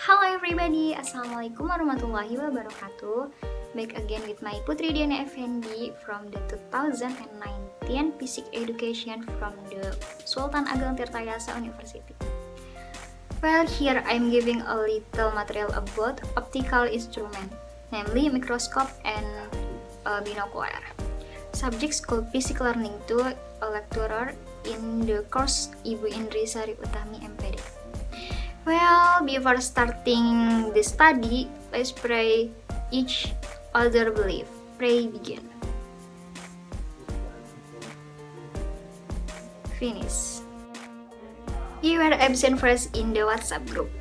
Hello everybody, Assalamualaikum warahmatullahi wabarakatuh. Back again with my Putri Diana Effendi from the 2019 Physics Education from the Sultan Ageng Tirtayasa University. Well, here I'm giving a little material about optical instrument, namely microscope and binocular. Subjects called Physics Learning to a lecturer in the course Ibu Indri Sari Utami MPD. Well, before starting the study, let's pray each other believe. Pray begin. Finish. You were absent first in the WhatsApp group.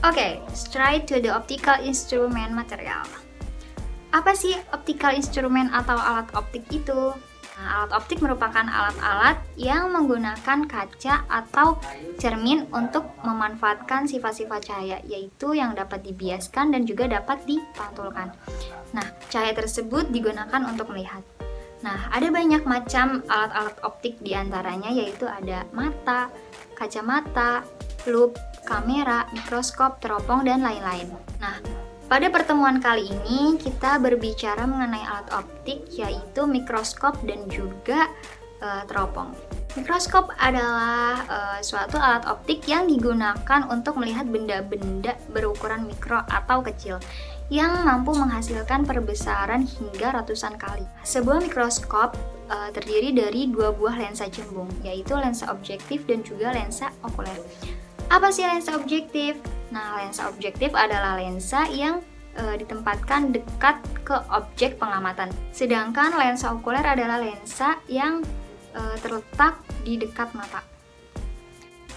Okay, straight to the optical instrument material. Apa sih optical instrument atau alat optik itu? Nah, alat optik merupakan alat-alat yang menggunakan kaca atau cermin untuk memanfaatkan sifat-sifat cahaya, yaitu yang dapat dibiaskan dan juga dapat dipantulkan. Nah, cahaya tersebut digunakan untuk melihat. Nah, ada banyak macam alat-alat optik diantaranya, yaitu ada mata, kacamata, loop, kamera, mikroskop, teropong, dan lain-lain. Nah, pada pertemuan kali ini kita berbicara mengenai alat optik, yaitu mikroskop dan juga teropong. Mikroskop adalah suatu alat optik yang digunakan untuk melihat benda-benda berukuran mikro atau kecil yang mampu menghasilkan perbesaran hingga ratusan kali. Sebuah mikroskop terdiri dari dua buah lensa cembung, yaitu lensa objektif dan juga lensa okuler. Apa sih lensa objektif? Nah, lensa objektif adalah lensa yang ditempatkan dekat ke objek pengamatan. Sedangkan lensa okuler adalah lensa yang terletak di dekat mata.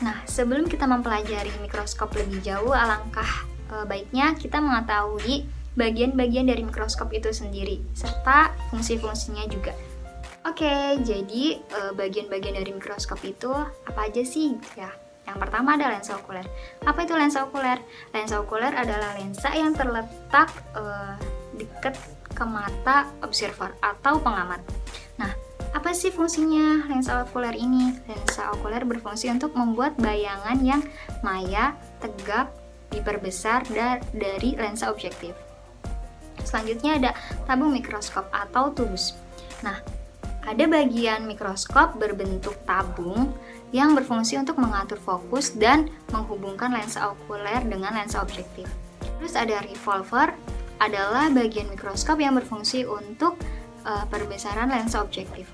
Nah, sebelum kita mempelajari mikroskop lebih jauh, alangkah baiknya kita mengetahui bagian-bagian dari mikroskop itu sendiri, serta fungsi-fungsinya juga. Oke, jadi bagian-bagian dari mikroskop itu apa aja sih? Ya, yang pertama ada lensa okuler. Apa itu lensa okuler? Lensa okuler adalah lensa yang terletak dekat ke mata observer atau pengamat. Nah, apa sih fungsinya lensa okuler ini? Lensa okuler berfungsi untuk membuat bayangan yang maya, tegap, diperbesar dari lensa objektif. Selanjutnya ada tabung mikroskop atau tubus. Nah, ada bagian mikroskop berbentuk tabung yang berfungsi untuk mengatur fokus dan menghubungkan lensa okuler dengan lensa objektif. Terus ada revolver, adalah bagian mikroskop yang berfungsi untuk perbesaran lensa objektif.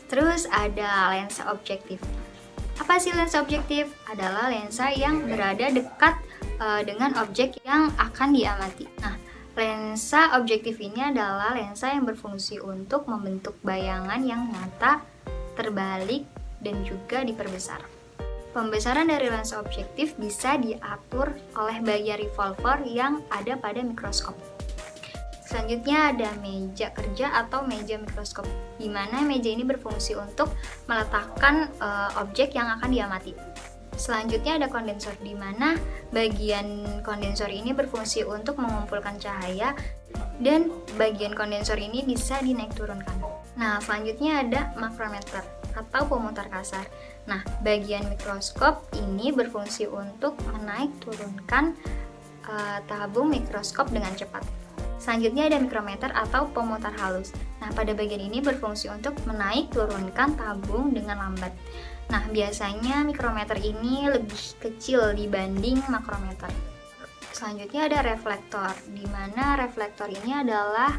Terus ada lensa objektif. Apa sih lensa objektif? Adalah lensa yang berada dekat dengan objek yang akan diamati. Nah, lensa objektif ini adalah lensa yang berfungsi untuk membentuk bayangan yang nyata, terbalik, dan juga diperbesar. Pembesaran dari lensa objektif bisa diatur oleh bagian revolver yang ada pada mikroskop. Selanjutnya ada meja kerja atau meja mikroskop, di mana meja ini berfungsi untuk meletakkan objek yang akan diamati. Selanjutnya ada kondensor, di mana bagian kondensor ini berfungsi untuk mengumpulkan cahaya dan bagian kondensor ini bisa dinaik turunkan. Nah, selanjutnya ada makrometer atau pemutar kasar. Nah, bagian mikroskop ini berfungsi untuk menaik turunkan tabung mikroskop dengan cepat. Selanjutnya ada mikrometer atau pemutar halus. Nah, pada bagian ini berfungsi untuk menaik turunkan tabung dengan lambat. Nah, biasanya mikrometer ini lebih kecil dibanding makrometer. Selanjutnya ada reflektor, di mana reflektor ini adalah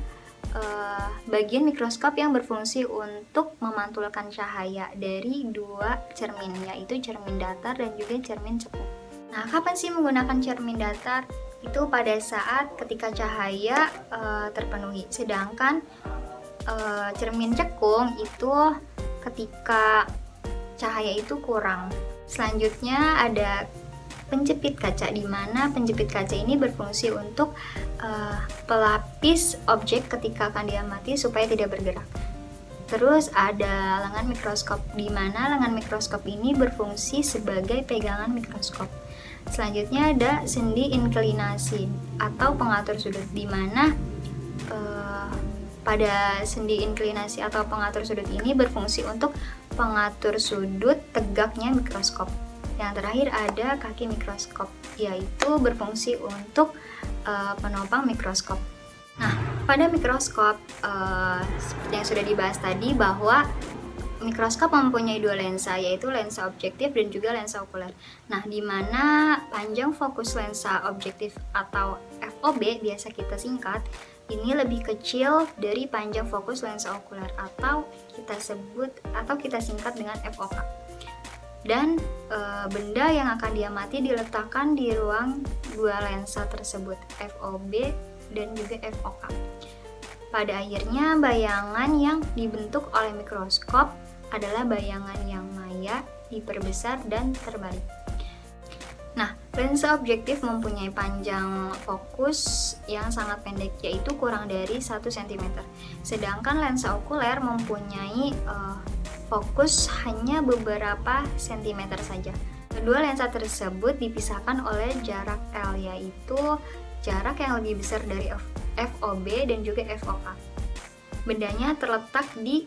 bagian mikroskop yang berfungsi untuk memantulkan cahaya dari dua cermin, yaitu cermin datar dan juga cermin cekung. Nah, kapan sih menggunakan cermin datar? Itu pada saat ketika cahaya terpenuhi, sedangkan cermin cekung itu ketika cahaya itu kurang. Selanjutnya ada penjepit kaca, di mana penjepit kaca ini berfungsi untuk pelapis objek ketika akan diamati supaya tidak bergerak. Terus ada lengan mikroskop, di mana lengan mikroskop ini berfungsi sebagai pegangan mikroskop. Selanjutnya ada sendi inklinasi atau pengatur sudut, di mana pada sendi inklinasi atau pengatur sudut ini berfungsi untuk pengatur sudut tegaknya mikroskop. Yang terakhir ada kaki mikroskop, yaitu berfungsi untuk penopang mikroskop. Nah, pada mikroskop, seperti yang sudah dibahas tadi bahwa mikroskop mempunyai dua lensa, yaitu lensa objektif dan juga lensa okuler. Nah, di mana panjang fokus lensa objektif atau FOB, biasa kita singkat, ini lebih kecil dari panjang fokus lensa okuler atau kita singkat dengan FOK. Dan benda yang akan diamati diletakkan di ruang dua lensa tersebut, FOB dan juga FOK. Pada akhirnya, bayangan yang dibentuk oleh mikroskop adalah bayangan yang maya, diperbesar, dan terbalik. Nah, lensa objektif mempunyai panjang fokus yang sangat pendek, yaitu kurang dari 1 cm. Sedangkan lensa okuler mempunyai fokus hanya beberapa sentimeter saja. Kedua lensa tersebut dipisahkan oleh jarak L, yaitu jarak yang lebih besar dari FOB dan juga FOK. Bendanya terletak di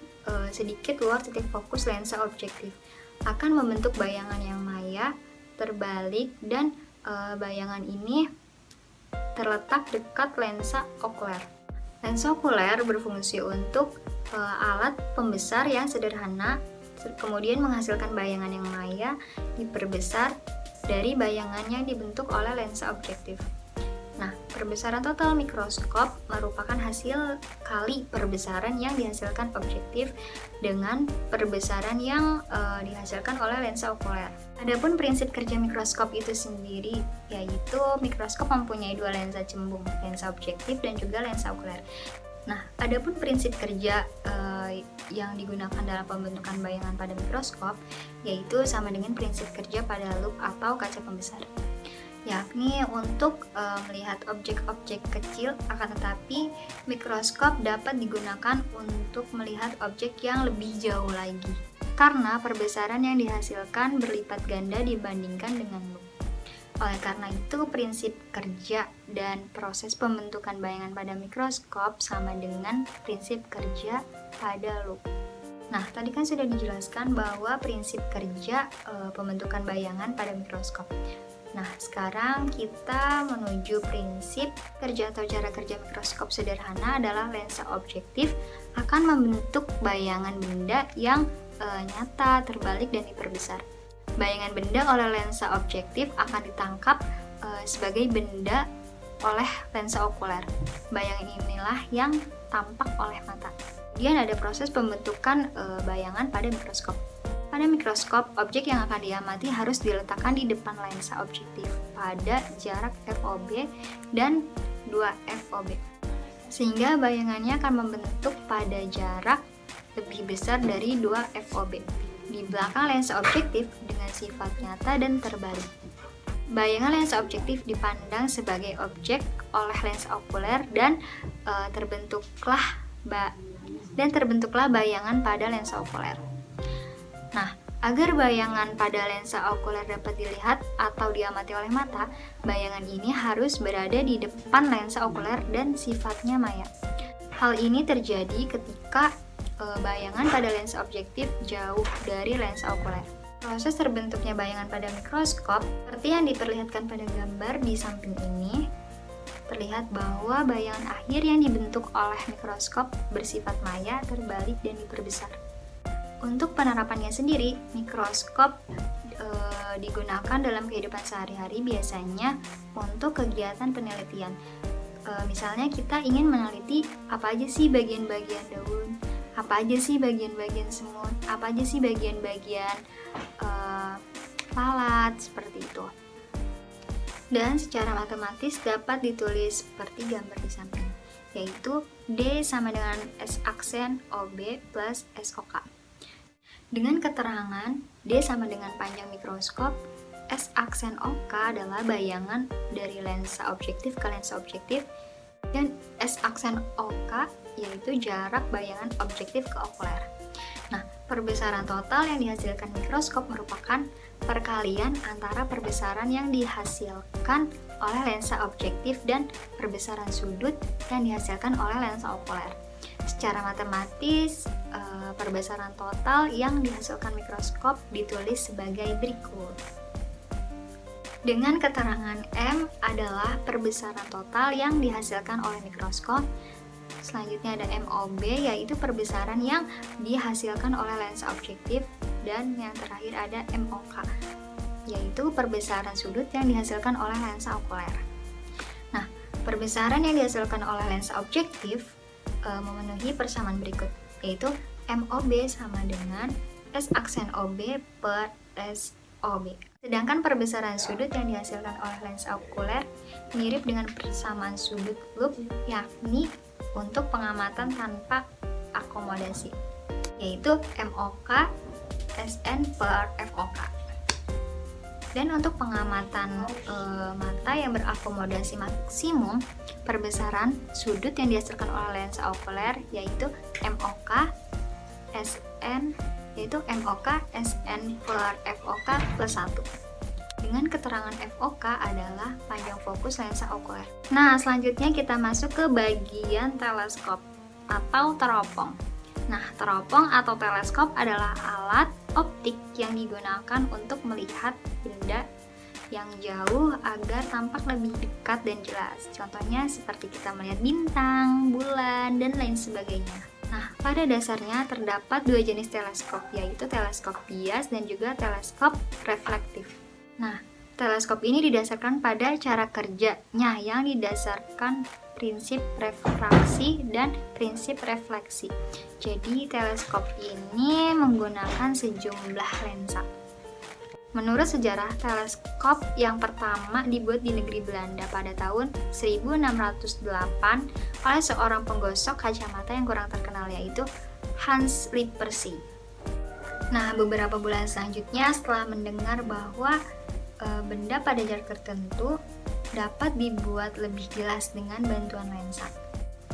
sedikit luar titik fokus lensa objektif, akan membentuk bayangan yang maya, terbalik, dan bayangan ini terletak dekat lensa okuler. Lensa okuler berfungsi untuk alat pembesar yang sederhana, kemudian menghasilkan bayangan yang maya diperbesar dari bayangan yang dibentuk oleh lensa objektif. Nah, perbesaran total mikroskop merupakan hasil kali perbesaran yang dihasilkan objektif dengan perbesaran yang dihasilkan oleh lensa okuler. Adapun prinsip kerja mikroskop itu sendiri, yaitu mikroskop mempunyai dua lensa cembung, lensa objektif dan juga lensa okuler. Nah, adapun prinsip kerja yang digunakan dalam pembentukan bayangan pada mikroskop, yaitu sama dengan prinsip kerja pada lup atau kaca pembesar, yakni untuk melihat objek-objek kecil, akan tetapi mikroskop dapat digunakan untuk melihat objek yang lebih jauh lagi, karena perbesaran yang dihasilkan berlipat ganda dibandingkan dengan lup. Oleh karena itu, prinsip kerja dan proses pembentukan bayangan pada mikroskop sama dengan prinsip kerja pada lup. Nah, tadi kan sudah dijelaskan bahwa prinsip kerja pembentukan bayangan pada mikroskop. Nah, sekarang kita menuju prinsip kerja atau cara kerja mikroskop sederhana adalah lensa objektif akan membentuk bayangan benda yang nyata, terbalik, dan diperbesar. Bayangan benda oleh lensa objektif akan ditangkap sebagai benda oleh lensa okuler. Bayangan inilah yang tampak oleh mata. Kemudian ada proses pembentukan bayangan pada mikroskop. Pada mikroskop, objek yang akan diamati harus diletakkan di depan lensa objektif pada jarak FOB dan 2 FOB, sehingga bayangannya akan membentuk pada jarak lebih besar dari 2 FOB di belakang lensa objektif dengan sifat nyata dan terbalik. Bayangan lensa objektif dipandang sebagai objek oleh lensa okuler dan terbentuklah bayangan pada lensa okuler. Nah, agar bayangan pada lensa okuler dapat dilihat atau diamati oleh mata, bayangan ini harus berada di depan lensa okuler dan sifatnya maya. Hal ini terjadi ketika bayangan pada lensa objektif jauh dari lensa okuler. Proses terbentuknya bayangan pada mikroskop, seperti yang diperlihatkan pada gambar di samping ini, terlihat bahwa bayangan akhir yang dibentuk oleh mikroskop bersifat maya, terbalik, dan diperbesar. Untuk penerapannya sendiri, mikroskop digunakan dalam kehidupan sehari-hari biasanya untuk kegiatan penelitian. Misalnya kita ingin meneliti apa aja sih bagian-bagian daun, apa aja sih bagian-bagian semut, apa aja sih bagian-bagian lalat, seperti itu. Dan secara matematis dapat ditulis seperti gambar di samping, yaitu D sama dengan S aksen OB plus SOK. Dengan keterangan D sama dengan panjang mikroskop, S aksen OK adalah bayangan dari lensa objektif ke lensa objektif, dan S aksen OK yaitu jarak bayangan objektif ke okuler. Nah, perbesaran total yang dihasilkan mikroskop merupakan perkalian antara perbesaran yang dihasilkan oleh lensa objektif dan perbesaran sudut yang dihasilkan oleh lensa okuler. Secara matematis, perbesaran total yang dihasilkan mikroskop ditulis sebagai berikut. Dengan keterangan M adalah perbesaran total yang dihasilkan oleh mikroskop. Selanjutnya ada MOB, yaitu perbesaran yang dihasilkan oleh lensa objektif. Dan yang terakhir ada MOK, yaitu perbesaran sudut yang dihasilkan oleh lensa okuler. Nah, perbesaran yang dihasilkan oleh lensa objektif memenuhi persamaan berikut, yaitu MOB sama dengan S aksen OB per S OB. Sedangkan perbesaran sudut yang dihasilkan oleh lensa okuler mirip dengan persamaan sudut loop, yakni untuk pengamatan tanpa akomodasi, yaitu MOK SN per FOK. Dan untuk pengamatan mata yang berakomodasi maksimum, perbesaran sudut yang dihasilkan oleh lensa okuler yaitu MOK SN per FOK plus 1. Dengan keterangan FOK adalah panjang fokus lensa okuler. Nah, selanjutnya kita masuk ke bagian teleskop atau teropong. Nah, teropong atau teleskop adalah alat optik yang digunakan untuk melihat benda yang jauh agar tampak lebih dekat dan jelas. Contohnya seperti kita melihat bintang, bulan, dan lain sebagainya. Nah, pada dasarnya terdapat dua jenis teleskop, yaitu teleskop bias dan juga teleskop reflektif. Nah, teleskop ini didasarkan pada cara kerjanya yang didasarkan prinsip refraksi dan prinsip refleksi. Jadi, teleskop ini menggunakan sejumlah lensa. Menurut sejarah, teleskop yang pertama dibuat di negeri Belanda pada tahun 1608 oleh seorang penggosok kacamata yang kurang terkenal, yaitu Hans Lippershey. Nah, beberapa bulan selanjutnya setelah mendengar bahwa benda pada jarak tertentu dapat dibuat lebih jelas dengan bantuan lensa,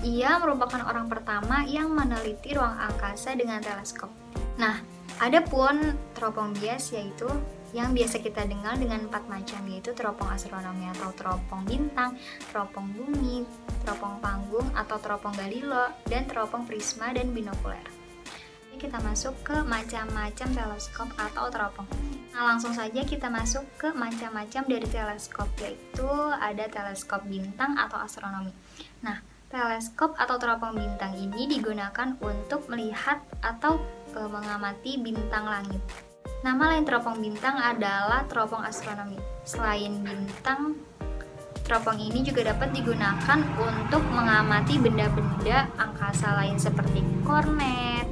ia merupakan orang pertama yang meneliti ruang angkasa dengan teleskop. Nah, ada pun teropong bias, yaitu yang biasa kita dengar dengan 4 macam, yaitu teropong astronomi atau teropong bintang, teropong bumi, teropong panggung atau teropong Galileo, dan teropong prisma dan binokuler. Ini kita masuk ke macam-macam teleskop atau teropong. Nah, langsung saja kita masuk ke macam-macam dari teleskop, yaitu ada teleskop bintang atau astronomi. Nah, teleskop atau teropong bintang ini digunakan untuk melihat atau mengamati bintang langit. Nama lain teropong bintang adalah teropong astronomi. Selain bintang, teropong ini juga dapat digunakan untuk mengamati benda-benda angkasa lain seperti kornet,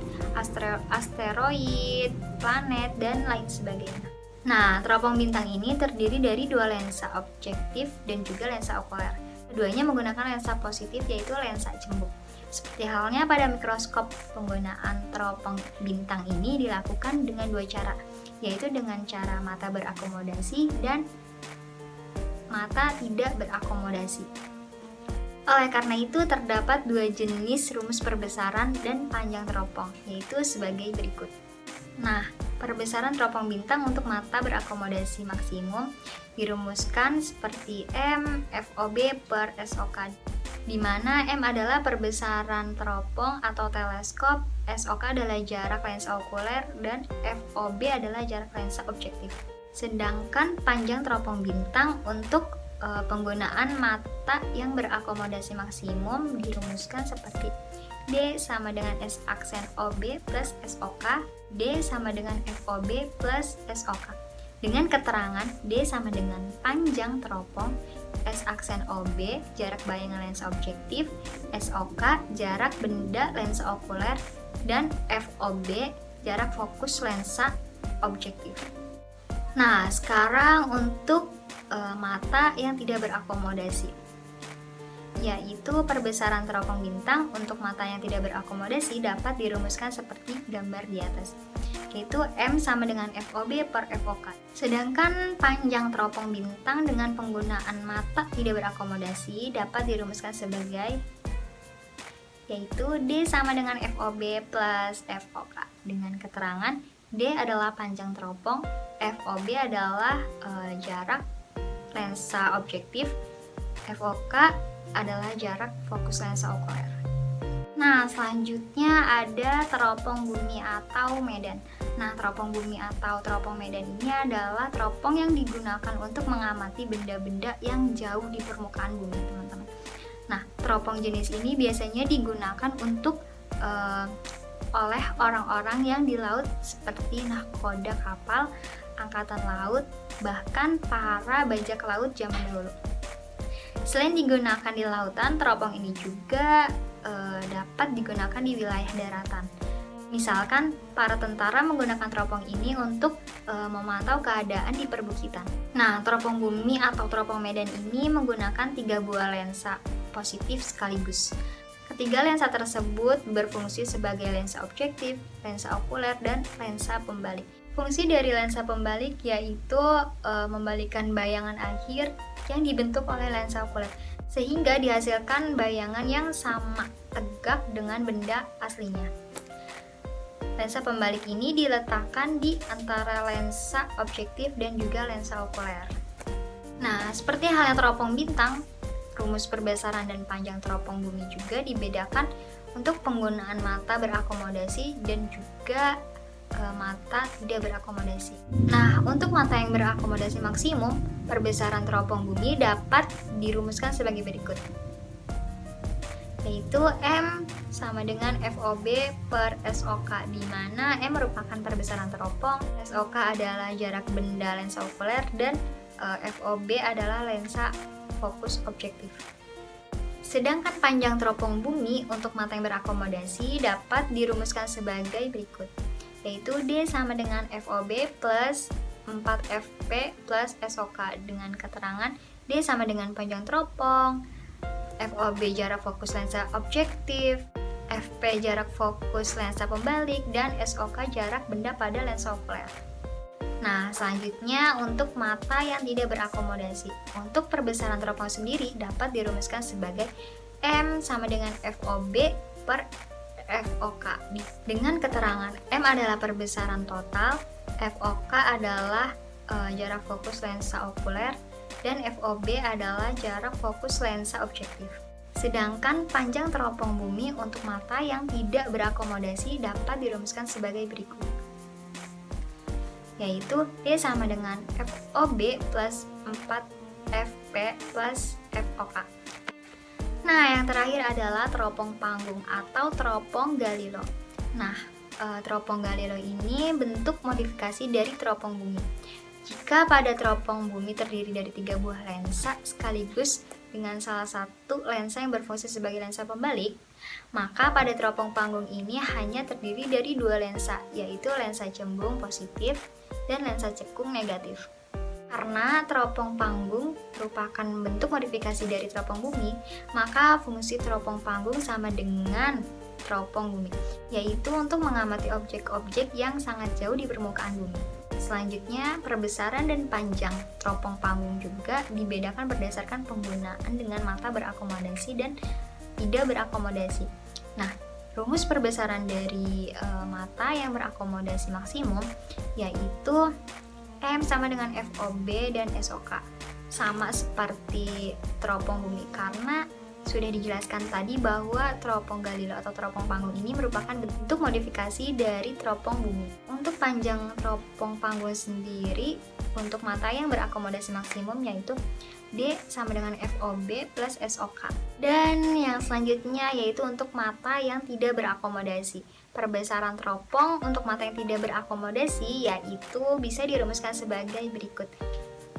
asteroid, planet, dan lain sebagainya. Nah, teropong bintang ini terdiri dari dua lensa objektif dan juga lensa okuler. Keduanya menggunakan lensa positif, yaitu lensa cembung. Seperti halnya pada mikroskop, penggunaan teropong bintang ini dilakukan dengan dua cara, yaitu dengan cara mata berakomodasi dan mata tidak berakomodasi. Oleh karena itu, terdapat dua jenis rumus perbesaran dan panjang teropong, yaitu sebagai berikut. Nah, perbesaran teropong bintang untuk mata berakomodasi maksimum dirumuskan seperti M FOB per SOK, di mana M adalah perbesaran teropong atau teleskop, SOK adalah jarak lensa okuler, dan FOB adalah jarak lensa objektif. Sedangkan panjang teropong bintang untuk penggunaan mata yang berakomodasi maksimum dirumuskan seperti D sama dengan S aksen OB plus SOK, D sama dengan FOB plus SOK. Dengan keterangan D sama dengan panjang teropong, S aksen OB jarak bayangan lensa objektif, SOK jarak benda lensa okuler, dan FOB jarak fokus lensa objektif. Nah, sekarang untuk mata yang tidak berakomodasi, yaitu perbesaran teropong bintang untuk mata yang tidak berakomodasi dapat dirumuskan seperti gambar di atas, yaitu M sama dengan FOB per FOK. Sedangkan panjang teropong bintang dengan penggunaan mata tidak berakomodasi dapat dirumuskan sebagai, yaitu D sama dengan FOB plus FOK, dengan keterangan D adalah panjang teropong, FOB adalah jarak lensa objektif, FOK adalah jarak fokus lensa okuler. Nah, selanjutnya ada teropong bumi atau medan. Nah, teropong bumi atau teropong medan ini adalah teropong yang digunakan untuk mengamati benda-benda yang jauh di permukaan bumi, teman-teman. Nah, teropong jenis ini biasanya digunakan untuk oleh orang-orang yang di laut seperti nahkoda kapal, angkatan laut, bahkan para bajak laut zaman dulu. Selain digunakan di lautan, teropong ini juga dapat digunakan di wilayah daratan. Misalkan, para tentara menggunakan teropong ini untuk memantau keadaan di perbukitan. Nah, teropong bumi atau teropong medan ini menggunakan 3 buah lensa positif sekaligus. Ketiga lensa tersebut berfungsi sebagai lensa objektif, lensa okuler, dan lensa pembalik. Fungsi dari lensa pembalik yaitu membalikkan bayangan akhir yang dibentuk oleh lensa okuler, sehingga dihasilkan bayangan yang sama tegak dengan benda aslinya. Lensa pembalik ini diletakkan di antara lensa objektif dan juga lensa okuler. Nah, seperti halnya teropong bintang, rumus perbesaran dan panjang teropong bumi juga dibedakan untuk penggunaan mata berakomodasi dan juga mata tidak berakomodasi. Nah, untuk mata yang berakomodasi maksimum, perbesaran teropong bumi dapat dirumuskan sebagai berikut, yaitu M sama dengan FOB per SOK, di mana M merupakan perbesaran teropong, SOK adalah jarak benda lensa okuler, dan FOB adalah lensa fokus objektif. Sedangkan panjang teropong bumi untuk mata yang berakomodasi dapat dirumuskan sebagai berikut, yaitu D sama dengan FOB plus 4FP plus SOK, dengan keterangan D sama dengan panjang teropong, FOB jarak fokus lensa objektif, FP jarak fokus lensa pembalik, dan SOK jarak benda pada lensa okuler. Nah, selanjutnya untuk mata yang tidak berakomodasi. Untuk perbesaran teropong sendiri dapat dirumuskan sebagai M sama dengan FOB per FOK, dengan keterangan M adalah perbesaran total, FOK adalah jarak fokus lensa okuler, dan FOB adalah jarak fokus lensa objektif. Sedangkan panjang teropong bumi untuk mata yang tidak berakomodasi dapat dirumuskan sebagai berikut, yaitu D sama dengan FOB plus 4FP plus FOK. Nah, yang terakhir adalah teropong panggung atau teropong Galileo. Nah, teropong Galileo ini bentuk modifikasi dari teropong bumi. Jika pada teropong bumi terdiri dari 3 buah lensa sekaligus dengan salah satu lensa yang berfungsi sebagai lensa pembalik, maka pada teropong panggung ini hanya terdiri dari 2 lensa, yaitu lensa cembung positif dan lensa cekung negatif. Karena teropong panggung merupakan bentuk modifikasi dari teropong bumi, maka fungsi teropong panggung sama dengan teropong bumi, yaitu untuk mengamati objek-objek yang sangat jauh di permukaan bumi. Selanjutnya, perbesaran dan panjang teropong panggung juga dibedakan berdasarkan penggunaan dengan mata berakomodasi dan tidak berakomodasi. Nah, rumus perbesaran dari mata yang berakomodasi maksimum yaitu M sama dengan FOB dan SOK, sama seperti teropong bumi, karena sudah dijelaskan tadi bahwa teropong Galileo atau teropong panggung ini merupakan bentuk modifikasi dari teropong bumi. Untuk panjang teropong panggung sendiri untuk mata yang berakomodasi maksimum yaitu D sama dengan FOB plus SOK. Dan yang selanjutnya yaitu untuk mata yang tidak berakomodasi. Perbesaran teropong untuk mata yang tidak berakomodasi yaitu bisa dirumuskan sebagai berikut,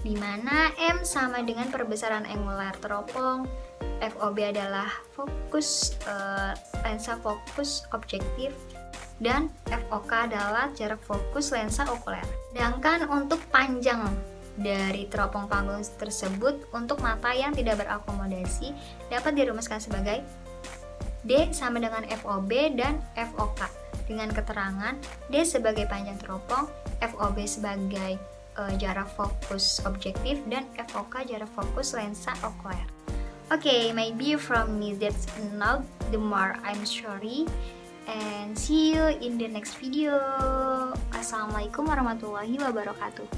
di mana M sama dengan perbesaran angular teropong, FOB adalah fokus lensa fokus objektif, dan FOK adalah jarak fokus lensa okuler. Sedangkan untuk panjang dari teropong panggung tersebut untuk mata yang tidak berakomodasi dapat dirumuskan sebagai D sama dengan FOB dan FOK, dengan keterangan D sebagai panjang teropong, FOB sebagai jarak fokus objektif, dan FOK jarak fokus lensa okuler. Okay, maybe from me that's enough. The more I'm sorry, and see you in the next video. Assalamualaikum warahmatullahi wabarakatuh.